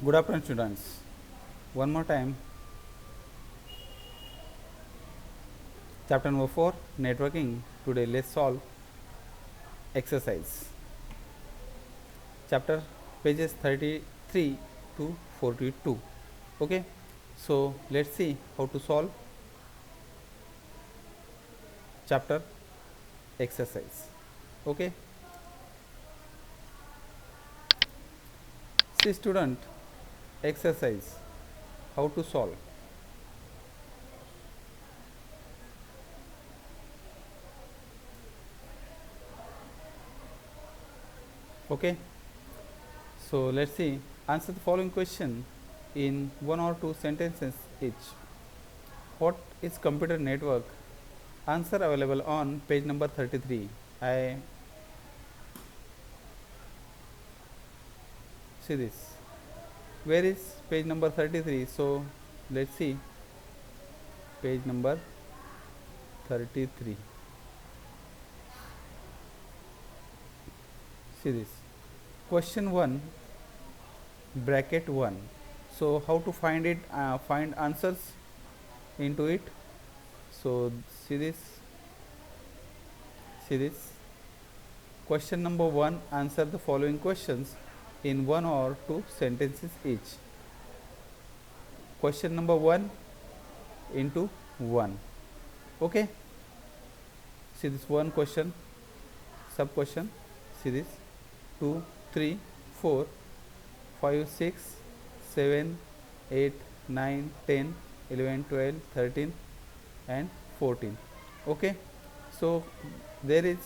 Good afternoon, students. One more time, chapter number 4 networking. Today, let's solve exercise. Chapter pages 33 to 42. Okay, so let's see how to solve chapter exercise. Okay, see, student, exercise how to solve. Okay, so let's see. Answer the following question in one or two sentences each. What is computer network? Answer available on page number 33. I see this. Where is page number 33? So let's see page number 33. See this. Question 1, bracket 1. So how to find it? Find answers into it. So see this. See this. Question number 1, answer the following questions in one or two sentences each. Question number 1 into 1. Okay. See this one question, sub question. See this. 2, 3, 4, 5, 6, 7, 8, 9, 10, 11, 12, 13 and 14. Okay. So there is,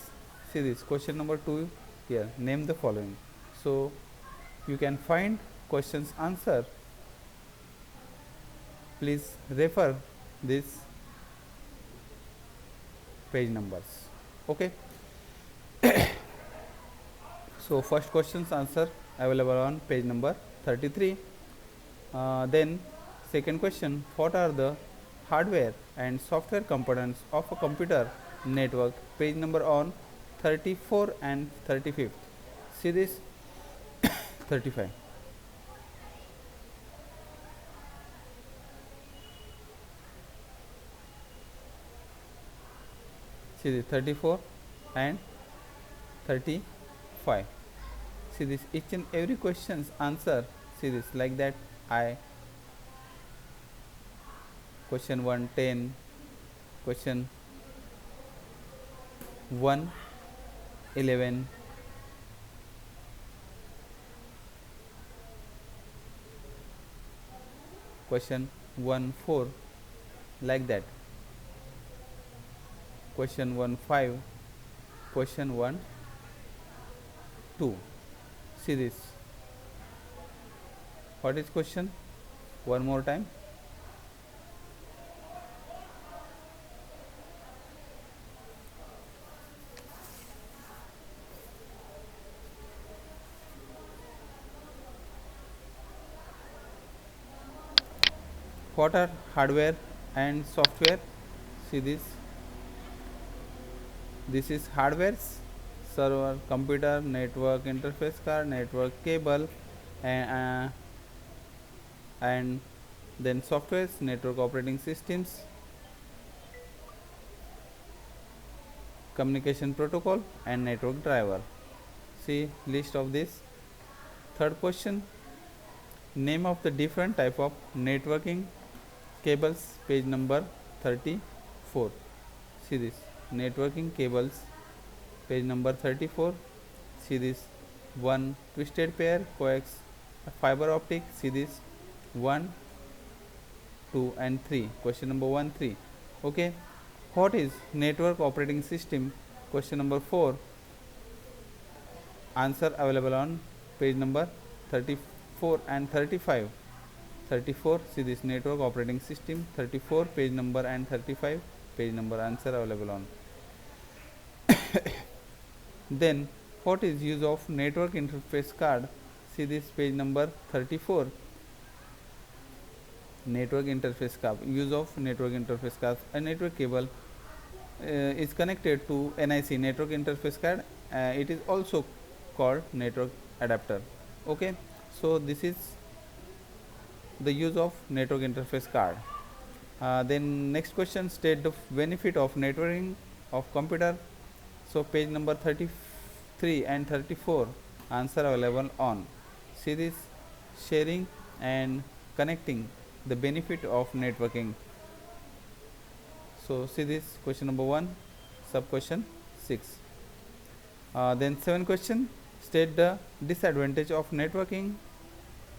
see this question number 2 here, name the following. So you can find questions answer. Please refer this page numbers. Okay. So first question's answer available on page number 33. Then second question, what are the hardware and software components of a computer network? Page number on 34 and 35. See this. 35. See this 34 and 35. See this, each and every question's answer. See this, like that. I question 1 10, question 1 11, question 1 4, like that. Question 1 5, question 1 2. See this. What is question? One more time. What are hardware and software? See this. This is hardwares, server, computer, network interface card, network cable, and then softwares, network operating systems, communication protocol and network driver. See list of this. Third question, name of the different type of networking cables, page number 34. See this, networking cables, page number 34. See this, one twisted pair coax fiber optic. See this, 1 2 and 3. Question number 1 3. Okay. What is network operating system? Question number 4. Answer available on page number 34 and 35. 34, see this, network operating system. 34 page number and 35 page number, answer available on. Then what is use of network interface card? See this, page number 34. Network interface card, use of network interface card. A network cable is connected to NIC, network interface card. It is also called network adapter. Okay, so this is the use of network interface card. Then next question, state the benefit of networking of computer. So page number 33 and 34 answer available on. See this, sharing and connecting, the benefit of networking. So see this, question number 1, sub question 6. Then 7 question, state the disadvantage of networking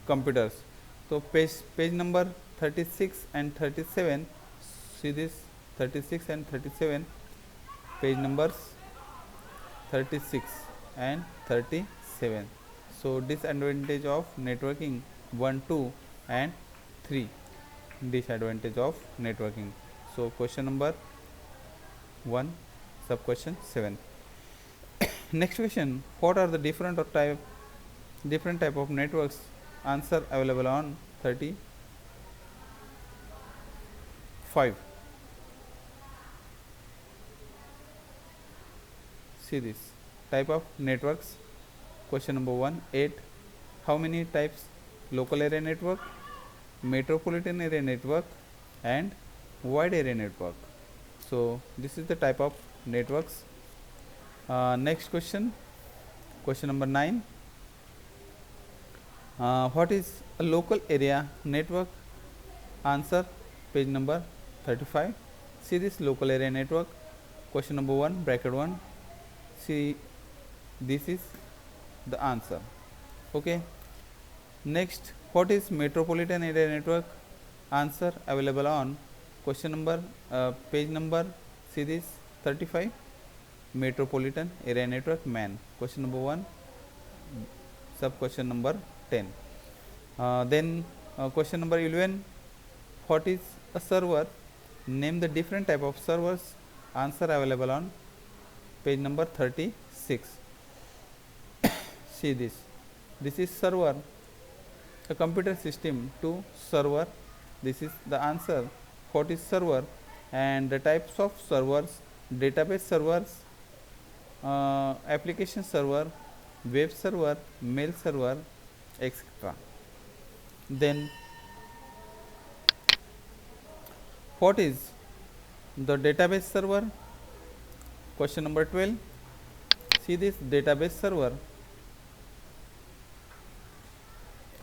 computers. So page number 36 and 37, see this, 36 and 37, page numbers 36 and 37. So disadvantage of networking 1, 2 and 3, disadvantage of networking. So question number 1, sub question 7. Next question, what are the different type of networks? Answer available on 35. See this, type of networks. Question number 1, 8. How many types? Local area network, metropolitan area network and wide area network. So this is the type of networks. Next question, question number 9. What is a local area network? Answer page number 35. See this, local area network. Question number 1, bracket 1. See, this is the answer. Okay. Next, what is metropolitan area network? Answer available on question number page number, see this, 35, metropolitan area network, man. Question number 1, sub question number 10. Then question number 11, what is a server? Name the different type of servers. Answer available on page number 36. See this, this is server, a computer system to server. This is the answer, what is server, and the types of servers: database servers, application server, web server, mail server, etc. Then what is the database server? Question number 12. See this, database server.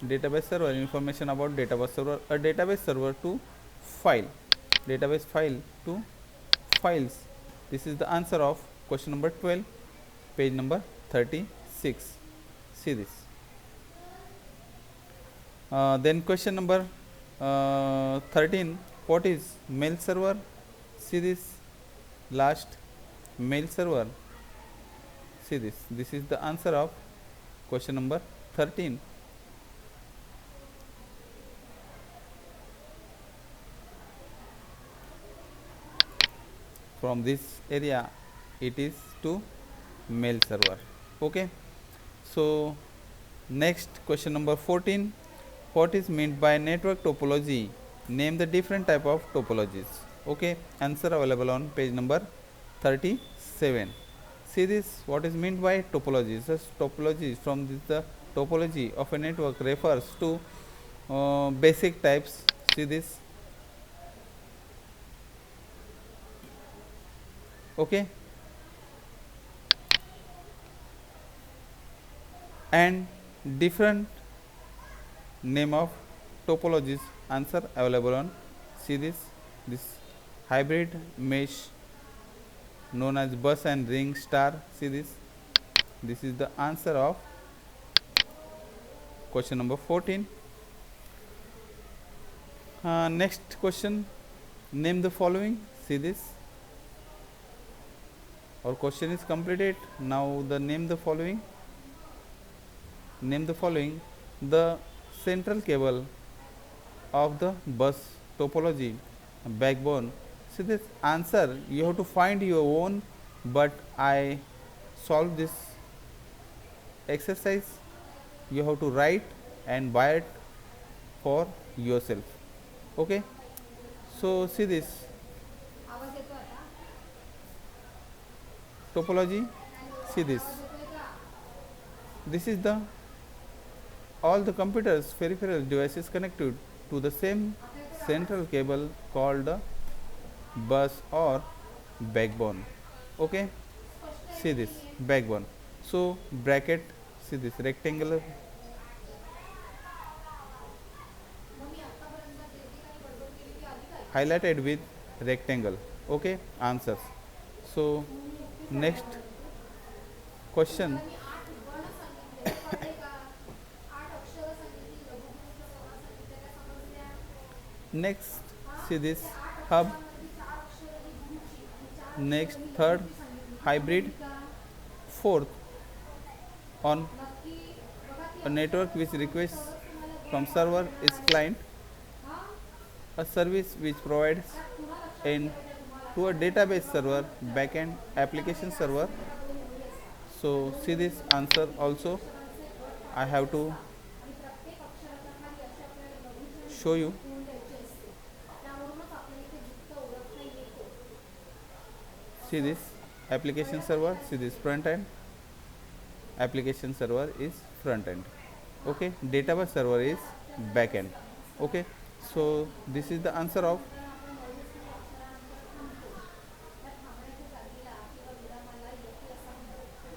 Database server, information about database server, a database server to file, database file to files. This is the answer of question number 12, page number 36. See this. Then question number 13, what is mail server? See this, last, mail server. See this, this is the answer of question number 13. From this area it is to mail server. Okay. So next, question number 14, what is meant by network topology? Name the different type of topologies. Okay, answer available on page number 37. See this, what is meant by topology? So topology, from this, the topology of a network refers to basic types. See this. Okay, and different name of topologies. Answer available on, see this, hybrid mesh known as bus and ring star. See this, this is the answer of question number 14. Next question, name the following. See this, our question is completed. Now the name the following. Name the following, the central cable of the bus topology, backbone. See this, answer you have to find your own, but I solve this exercise. You have to write and buy it for yourself. Okay. So see this, topology. See this, this is the all the computers, peripheral devices connected to the same central cable called the bus or backbone. Okay, see this backbone. So bracket, see this rectangular highlighted with rectangle. Okay, answers. So next question. Next, see this hub. Next, third hybrid. Fourth, on a network which requests from server is client, a service which provides in to a database server, backend application server. So see this answer also. I have to show you. See this application server. See this front end. Application server is front end. Okay, database server is back end. Okay, so this is the answer of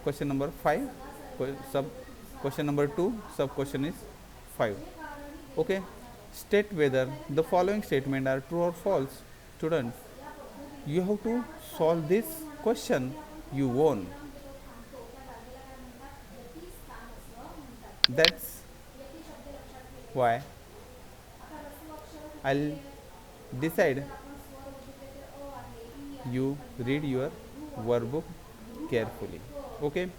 question number 5. Sub question number 2, sub question is 5. Okay, state whether the following statement are true or false. Students, you have to solve this question. You won. That's why I'll decide you read your workbook carefully. Okay,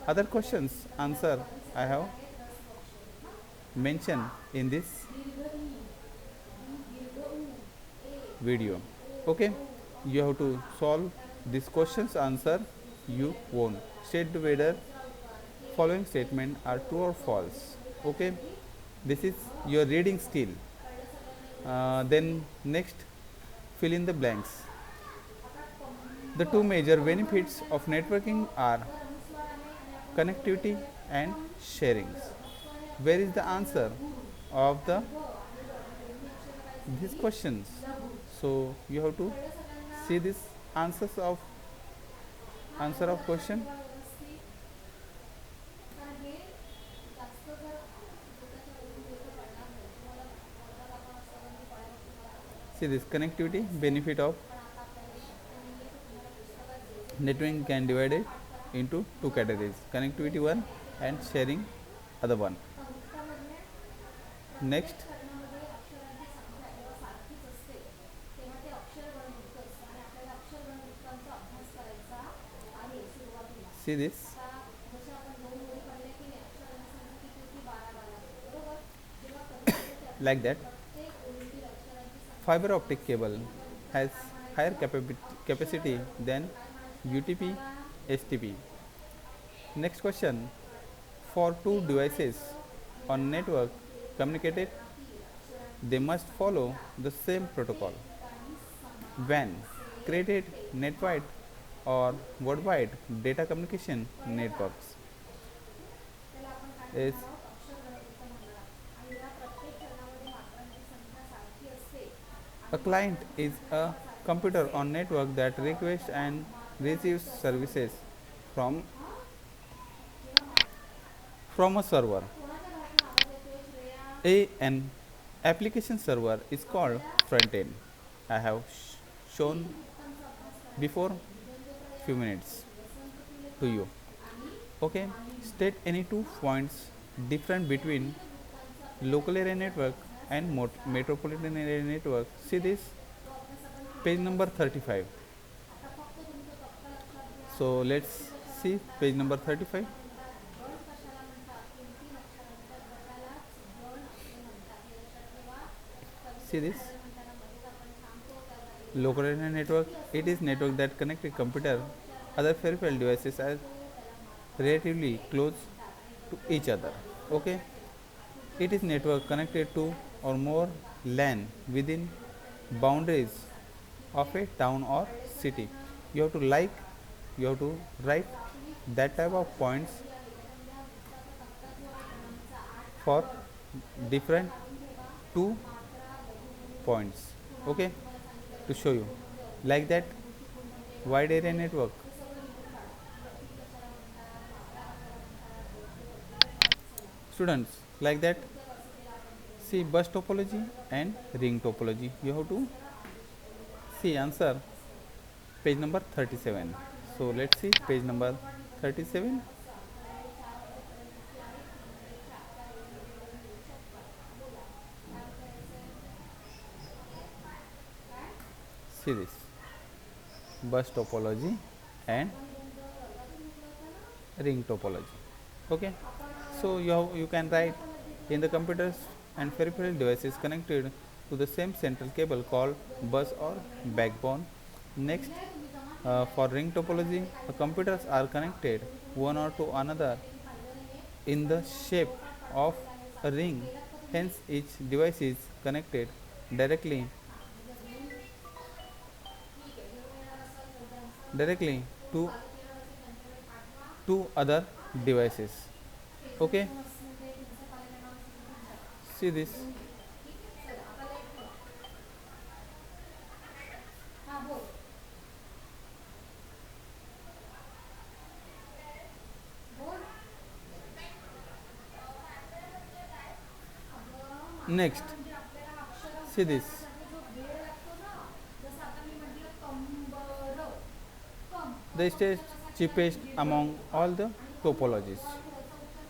other questions answer I have mentioned in this video. Okay, you have to solve these questions answer, you won. State whether following statement are true or false. Okay, this is your reading skill. Then next, fill in the blanks. The two major benefits of networking are connectivity and sharing. Where is the answer of these questions? So you have to see this answer of question. See this connectivity benefit of networking can divide it into two categories, connectivity one and sharing other one. Next, see this like that. Fiber optic cable has higher capacity than UTP STP. Next question, for two devices on network communicated, they must follow the same protocol. WAN created netwide or worldwide data communication networks is a client is a computer on network that requests and receives services from a server. An application server is called front end. I have shown before few minutes to you. Okay, state any 2 points different between local area network and metropolitan area network. See this page number 35. So let's see page number 35. See this local area network, it is network that connect a computer other peripheral devices are relatively close to each other. Okay, it is network connected to or more LAN within boundaries of a town or city. You have to write that type of points for different two points. Okay, to show you like that wide area network. Students, like that, see bus topology and ring topology. You have to see answer page number 37. So let's see page number 37. See this bus topology and ring topology. Okay, so you can write in the computers and peripheral devices connected to the same central cable called bus or backbone. Next, for ring topology, the computers are connected one or to another in the shape of a ring. Hence, each device is connected directly directly to other devices. Okay, see this. Next, see this. The stage cheapest among all the topologies.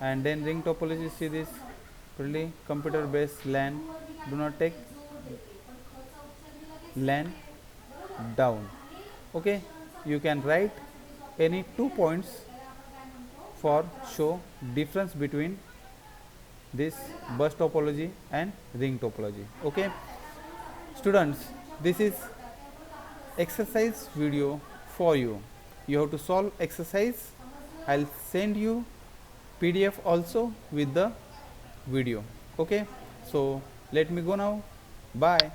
And then ring topology, see this. Really computer based LAN, do not take LAN down. Okay, you can write any 2 points for show difference between this bus topology and ring topology. Okay, students, this is exercise video for you. You have to solve exercise. I'll send you PDF also with the video. Okay, so let me go now. Bye.